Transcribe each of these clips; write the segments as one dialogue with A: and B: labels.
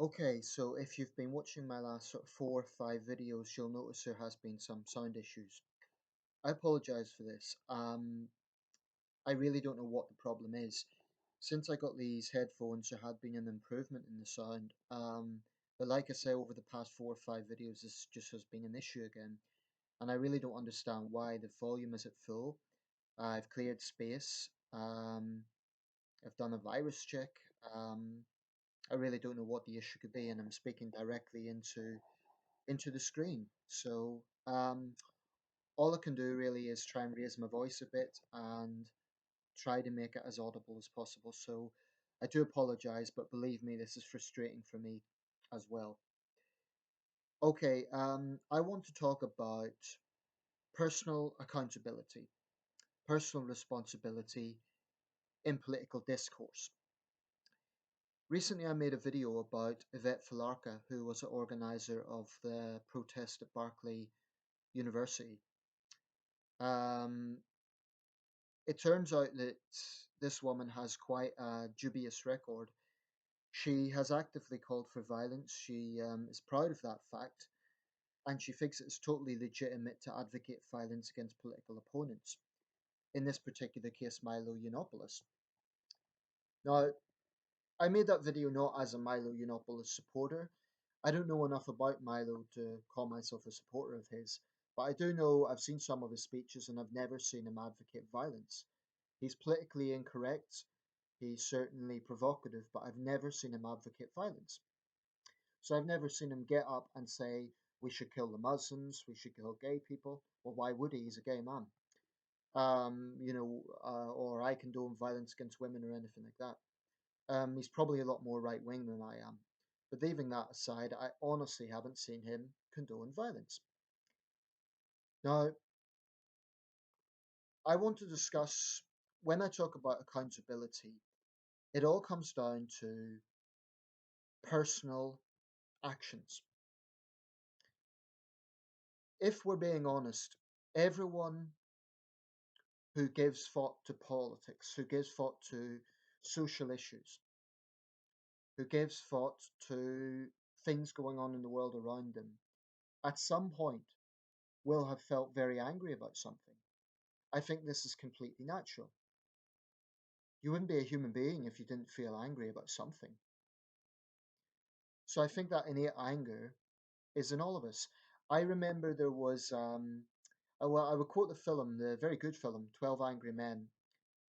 A: Okay, so if you've been watching my last sort of 4 or 5 videos, you'll notice there has been some sound issues. I apologize for this. I really don't know what the problem is. Since I got these headphones, there had been an improvement in the sound. But like I say, over the past 4 or 5 videos, this just has been an issue again. And I really don't understand why the volume is at full. I've cleared space. I've done a virus check. Um, I really don't know what the issue could be, and I'm speaking directly into the screen. So all I can do really is try and raise my voice a bit and try to make it as audible as possible. So I do apologize, but believe me, this is frustrating for me as well. Okay, I want to talk about personal accountability, personal responsibility in political discourse. Recently, I made a video about Yvette Falarca, who was an organizer of the protest at Berkeley University. Um, it turns out that this woman has quite a dubious record. She has actively called for violence. She is proud of that fact, and she thinks it's totally legitimate to advocate violence against political opponents. In this particular case, Milo Yiannopoulos. Now, I made that video not as a Milo Yiannopoulos supporter. I don't know enough about Milo to call myself a supporter of his, but I do know I've seen some of his speeches and I've never seen him advocate violence. He's politically incorrect, he's certainly provocative, but I've never seen him advocate violence. So I've never seen him get up and say, we should kill the Muslims, we should kill gay people. Well, why would he? He's a gay man. Or I condone violence against women or anything like that. He's probably a lot more right wing than I am. But leaving that aside, I honestly haven't seen him condone violence. Now, I want to discuss when I talk about accountability, it all comes down to personal actions. If we're being honest, everyone who gives thought to politics, who gives thought to social issues, who gives thought to things going on in the world around them, at some point will have felt very angry about something. I think this is completely natural. You wouldn't be a human being if you didn't feel angry about something. So I think that innate anger is in all of us. I remember there was, well, I would quote the film, the very good film, 12 Angry Men.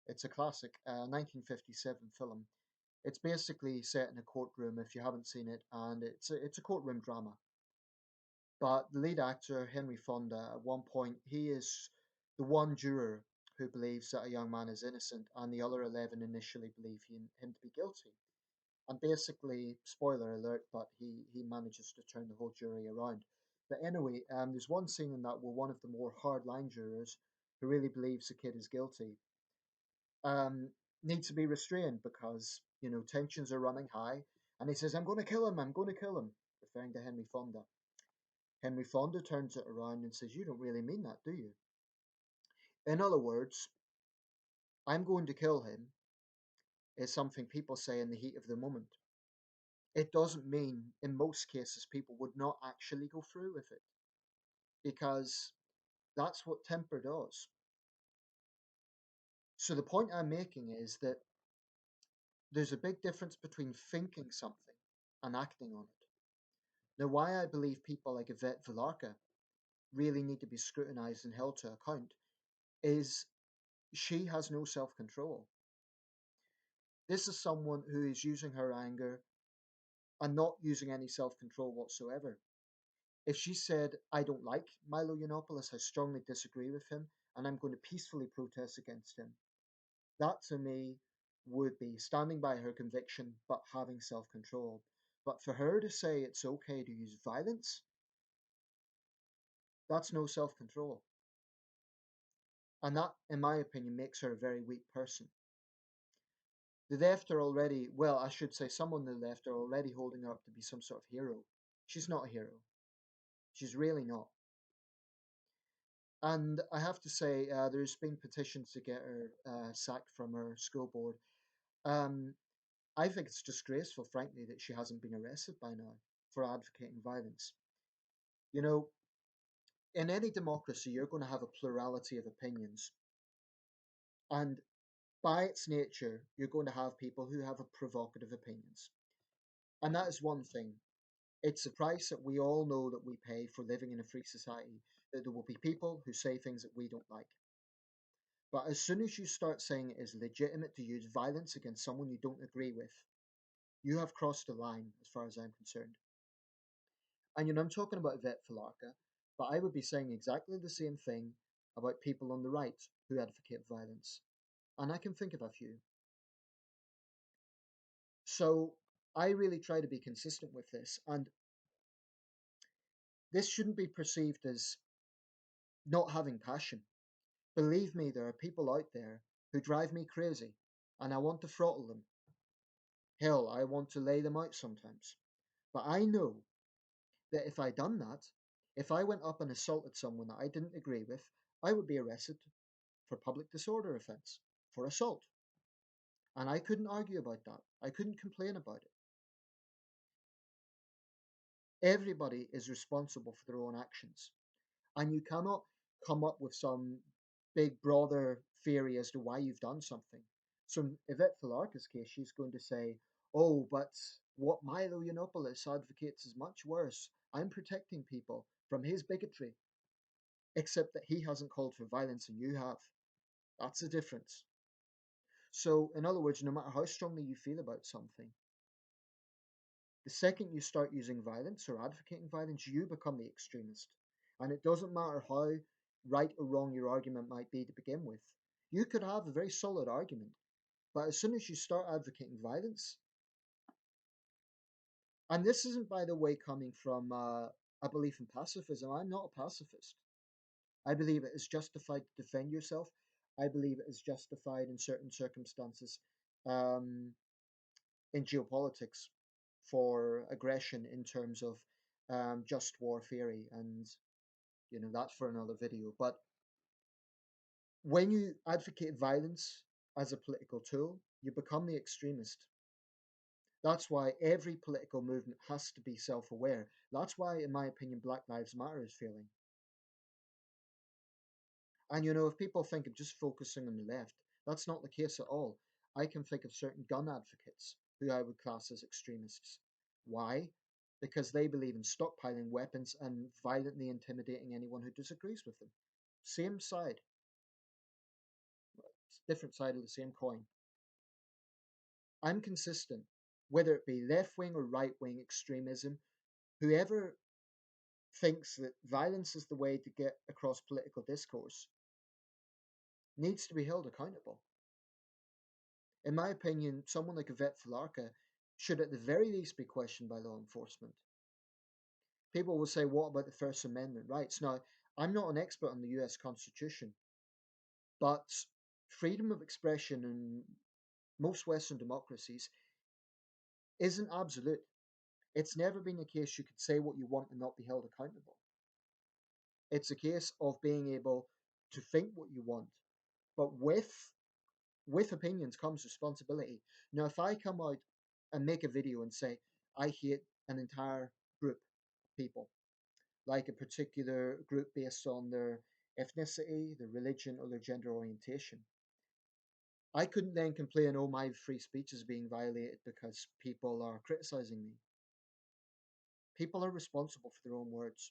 A: It's a classic, 1957 film. It's basically set in a courtroom if you haven't seen it, and it's a courtroom drama. But the lead actor, Henry Fonda, at one point, he is the one juror who believes that a young man is innocent, and the other 11 initially believe him to be guilty. And basically, spoiler alert, but he manages to turn the whole jury around. But anyway, there's one scene in that where one of the more hardline jurors, who really believes the kid is guilty, um, needs to be restrained because tensions are running high, and he says, "I'm going to kill him. I'm going to kill him," referring to Henry Fonda. Henry Fonda turns it around and says, "You don't really mean that, do you?" In other words, "I'm going to kill him" is something people say in the heat of the moment. It doesn't mean, in most cases, people would not actually go through with it because that's what temper does. So the point I'm making is that there's a big difference between thinking something and acting on it. Now, why I believe people like Yvette Villarca really need to be scrutinized and held to account is she has no self control. This is someone who is using her anger and not using any self control whatsoever. If she said, "I don't like Milo Yiannopoulos, I strongly disagree with him, and I'm going to peacefully protest against him," that to me would be standing by her conviction but having self control. But for her to say it's okay to use violence, that's no self control. And that, in my opinion, makes her a very weak person. The left are already, well, I should say, some on the left are already holding her up to be some sort of hero. She's not a hero. She's really not. And I have to say, there's been petitions to get her sacked from her school board. Um, I think it's disgraceful, frankly, that she hasn't been arrested by now for advocating violence. You know, in any democracy, you're going to have a plurality of opinions. And by its nature, you're going to have people who have a provocative opinions. And that is one thing. It's a price that we all know that we pay for living in a free society, that there will be people who say things that we don't like. But as soon as you start saying it is legitimate to use violence against someone you don't agree with, you have crossed the line as far as I'm concerned. And I'm talking about Vet Falarka, but I would be saying exactly the same thing about people on the right who advocate violence. And I can think of a few. So I really try to be consistent with this. And this shouldn't be perceived as not having passion. Believe me, there are people out there who drive me crazy, and I want to throttle them. Hell, I want to lay them out sometimes. But I know that if I done that, if I went up and assaulted someone that I didn't agree with, I would be arrested for public disorder offence, for assault. And I couldn't argue about that. I couldn't complain about it. Everybody is responsible for their own actions. And you cannot come up with some big, broader theory as to why you've done something. So in Yvette Filarca's case, she's going to say, oh, but what Milo Yiannopoulos advocates is much worse. I'm protecting people from his bigotry, except that he hasn't called for violence and you have. That's the difference. So, in other words, no matter how strongly you feel about something, the second you start using violence or advocating violence, you become the extremist. And it doesn't matter how right or wrong your argument might be to begin with. You could have a very solid argument, but as soon as you start advocating violence, and this isn't, by the way, coming from a belief in pacifism. I'm not a pacifist. I believe it is justified to defend yourself. I believe it is justified in certain circumstances um, in geopolitics for aggression in terms of just war theory, and that's for another video. But when you advocate violence as a political tool, you become the extremist. That's why every political movement has to be self-aware. That's why, in my opinion, Black Lives Matter is failing. And if people think of just focusing on the left, that's not the case at all. I can think of certain gun advocates who I would class as extremists. Why? Because they believe in stockpiling weapons and violently intimidating anyone who disagrees with them. Same side, different side of the same coin. I'm consistent, whether it be left wing or right wing extremism. Whoever thinks that violence is the way to get across political discourse needs to be held accountable. In my opinion, someone like Yvette Filarca should at the very least be questioned by law enforcement. People will say, what about the First Amendment rights? Now, I'm not an expert on the US Constitution, but freedom of expression in most Western democracies isn't absolute. It's never been the case you could say what you want and not be held accountable. It's a case of being able to think what you want, but with opinions comes responsibility. Now, if I come out and make a video and say I hate an entire group of people, like a particular group based on their ethnicity, their religion, or their gender orientation, I couldn't then complain, oh, my free speech is being violated because people are criticizing me. People are responsible for their own words.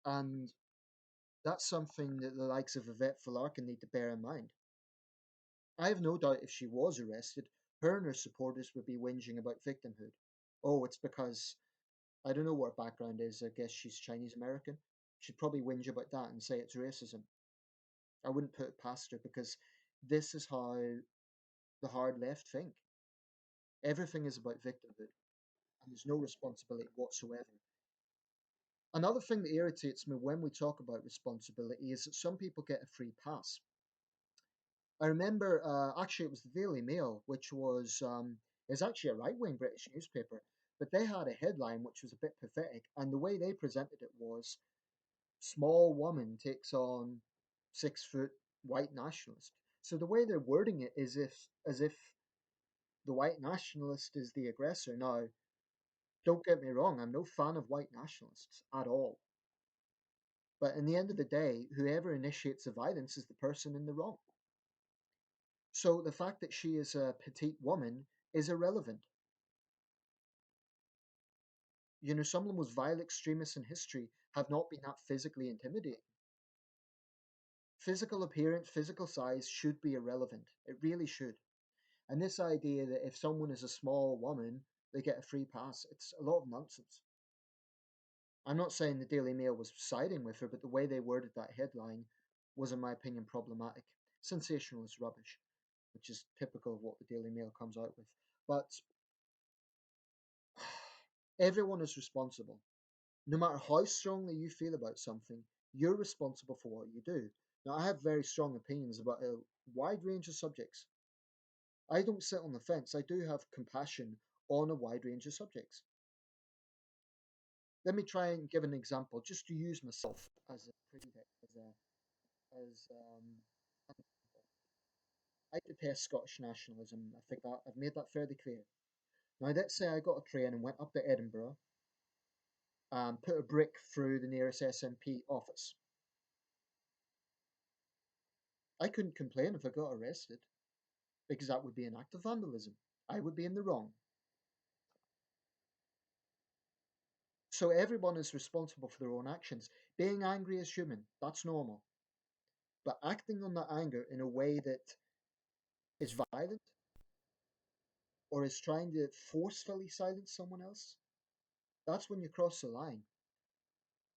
A: And that's something that the likes of Yvette Falarkin need to bear in mind. I have no doubt if she was arrested, her and her supporters would be whinging about victimhood. Oh, it's because I don't know what her background is. I guess she's Chinese American. She'd probably whinge about that and say it's racism. I wouldn't put it past her because this is how the hard left think. Everything is about victimhood, and there's no responsibility whatsoever. Another thing that irritates me when we talk about responsibility is that some people get a free pass. I remember, actually, it was the Daily Mail, which was is actually a right-wing British newspaper, but they had a headline which was a bit pathetic, and the way they presented it was small woman takes on 6 foot white nationalist. So the way they're wording it is if as if The white nationalist is the aggressor. Now, don't get me wrong, I'm no fan of white nationalists at all. But in the end of the day, whoever initiates the violence is the person in the wrong. So the fact that she is a petite woman is irrelevant. You know, some of the most violent extremists in history have not been that physically intimidating. Physical appearance, physical size should be irrelevant. It really should. And this idea that if someone is a small woman, they get a free pass, it's a lot of nonsense. I'm not saying the Daily Mail was siding with her, but the way they worded that headline was, in my opinion, problematic. Sensationalist rubbish, which is typical of what the Daily Mail comes out with. But everyone is responsible. No matter how strongly you feel about something, you're responsible for what you do. Now, I have very strong opinions about a wide range of subjects. I don't sit on the fence. I do have compassion on a wide range of subjects. Let me try and give an example, just to use myself as a pretty as I detest Scottish nationalism. I think that I've made that fairly clear. Now, let's say I got a train and went up to Edinburgh and put a brick through the nearest SNP office. I couldn't complain if I got arrested because that would be an act of vandalism. I would be in the wrong. So everyone is responsible for their own actions. Being angry is human. That's normal. But acting on that anger in a way that is violent or is trying to forcefully silence someone else, that's when you cross the line.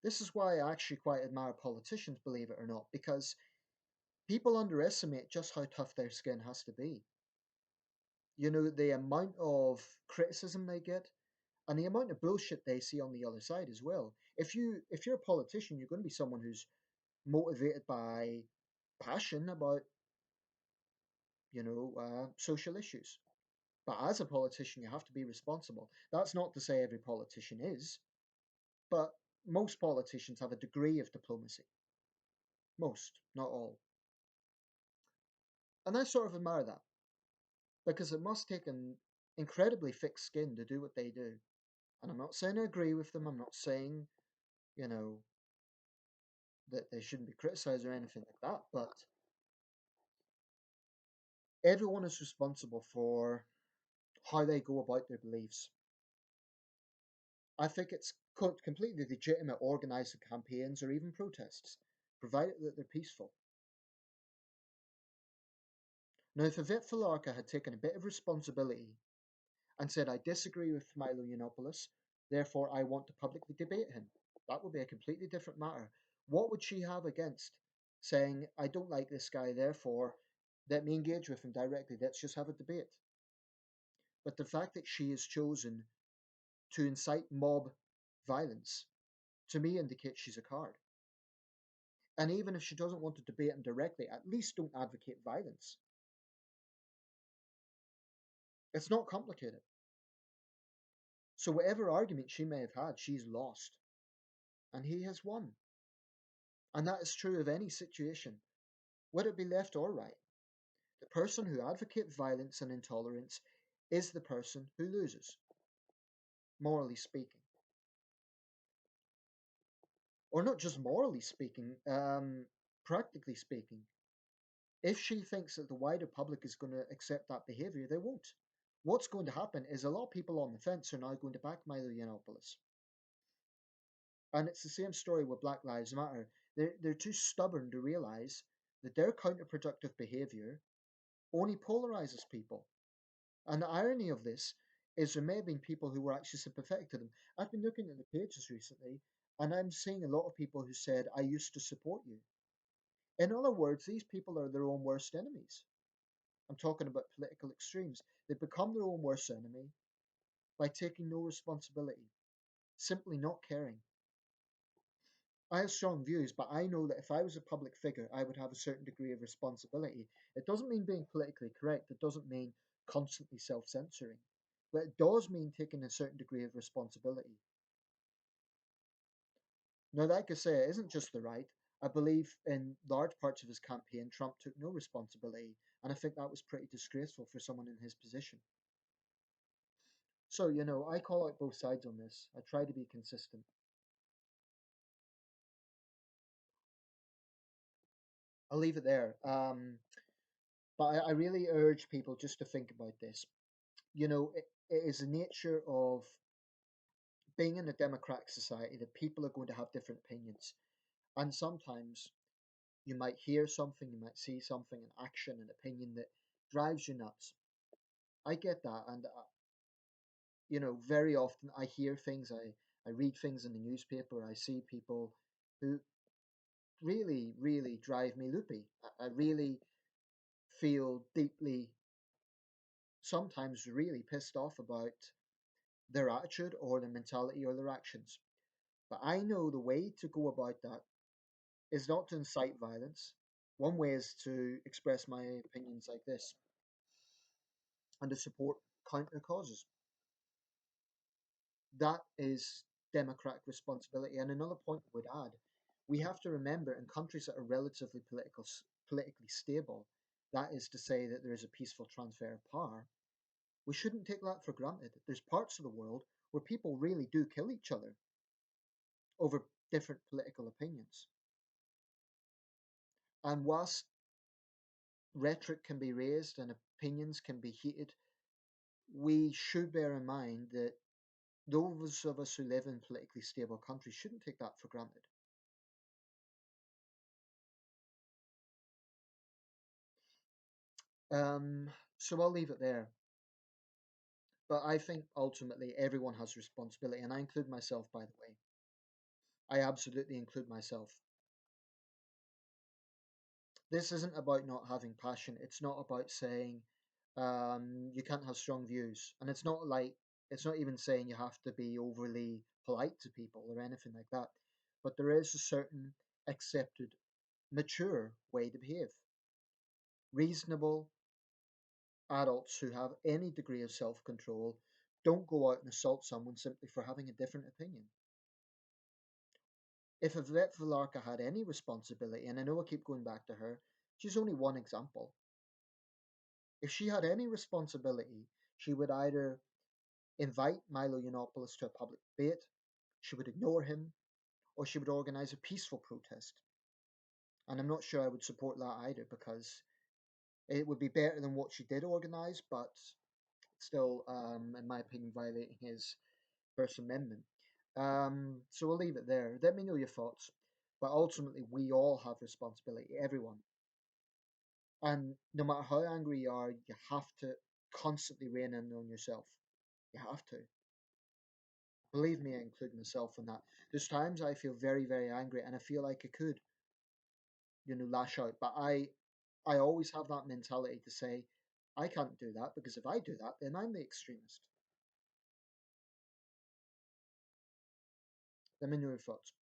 A: This is why I actually quite admire politicians, believe it or not, because people underestimate just how tough their skin has to be. You know, the amount of criticism they get and the amount of bullshit they see on the other side as well. If you're a politician, you're going to be someone who's motivated by passion about, social issues. But as a politician, you have to be responsible. That's not to say every politician is, but most politicians have a degree of diplomacy. Most, not all. And I sort of admire that because it must take an incredibly thick skin to do what they do. And I'm not saying I agree with them. I'm not saying, you know, that they shouldn't be criticized or anything like that. But everyone is responsible for how they go about their beliefs. I think it's completely legitimate organizing campaigns or even protests, provided that they're peaceful. Now, if Yvette Falarka had taken a bit of responsibility and said, I disagree with Milo Yiannopoulos, therefore I want to publicly debate him, that would be a completely different matter. What would she have against saying, I don't like this guy, therefore let me engage with him directly, let's just have a debate? But the fact that she has chosen to incite mob violence, to me indicates she's a coward. And even if she doesn't want to debate him directly, at least don't advocate violence. It's not complicated. So whatever argument she may have had, she's lost. And he has won. And that is true of any situation, whether it be left or right. The person who advocates violence and intolerance is the person who loses, morally speaking. Or not just morally speaking, practically speaking. If she thinks that the wider public is going to accept that behaviour, they won't. What's going to happen is a lot of people on the fence are now going to back Milo Yiannopoulos. And it's the same story with Black Lives Matter. They're too stubborn to realise that their counterproductive behaviour only polarizes people. And the irony of this is there may have been people who were actually sympathetic to them. I've been looking at the pages recently, and I'm seeing a lot of people who said, I used to support you. In other words, these people are their own worst enemies. I'm talking about political extremes. They become their own worst enemy by taking no responsibility, simply not caring. I have strong views, but I know that if I was a public figure, I would have a certain degree of responsibility. It doesn't mean being politically correct, it doesn't mean constantly self censoring, but it does mean taking a certain degree of responsibility. Now, like I say, it isn't just the right. I believe in large parts of his campaign, Trump took no responsibility, and I think that was pretty disgraceful for someone in his position. So, I call out both sides on this. I try to be consistent. I'll leave it there. But I really urge people just to think about this. It is the nature of being in a democratic society that people are going to have different opinions. And sometimes you might hear something, you might see something, an action, an opinion that drives you nuts. I get that. And, very often I hear things, I read things in the newspaper, I see people who really, really drive me loopy. I really feel deeply, sometimes really pissed off about their attitude or their mentality or their actions. But I know the way to go about that is not to incite violence. One way is to express my opinions like this and to support counter causes. That is democratic responsibility. And another point I would add, we have to remember in countries that are relatively politically stable, that is to say that there is a peaceful transfer of power, we shouldn't take that for granted. There's parts of the world where people really do kill each other over different political opinions. And whilst rhetoric can be raised and opinions can be heated, we should bear in mind that those of us who live in politically stable countries shouldn't take that for granted. Um, so I'll leave it there. But I think ultimately everyone has responsibility, and I include myself, by the way. I absolutely include myself. This isn't about not having passion. It's not about saying you can't have strong views, and it's not even saying you have to be overly polite to people or anything like that. But there is a certain accepted, mature way to behave. Reasonable adults who have any degree of self-control don't go out and assault someone simply for having a different opinion. If Yvette Villarca had any responsibility, and I know I keep going back to her, she's only one example. If she had any responsibility, she would either invite Milo Yiannopoulos to a public debate, she would ignore him, or she would organise a peaceful protest. And I'm not sure I would support that either because it would be better than what she did organise, but still, in my opinion, violating his First Amendment. So we'll leave it there. Let me know your thoughts. But ultimately, we all have responsibility, everyone. And no matter how angry you are, you have to constantly rein in on yourself. You have to. Believe me, I include myself in that. There's times I feel very, very angry and I feel like I could, lash out. But I always have that mentality to say, I can't do that because if I do that, then I'm the extremist. Let me know your thoughts.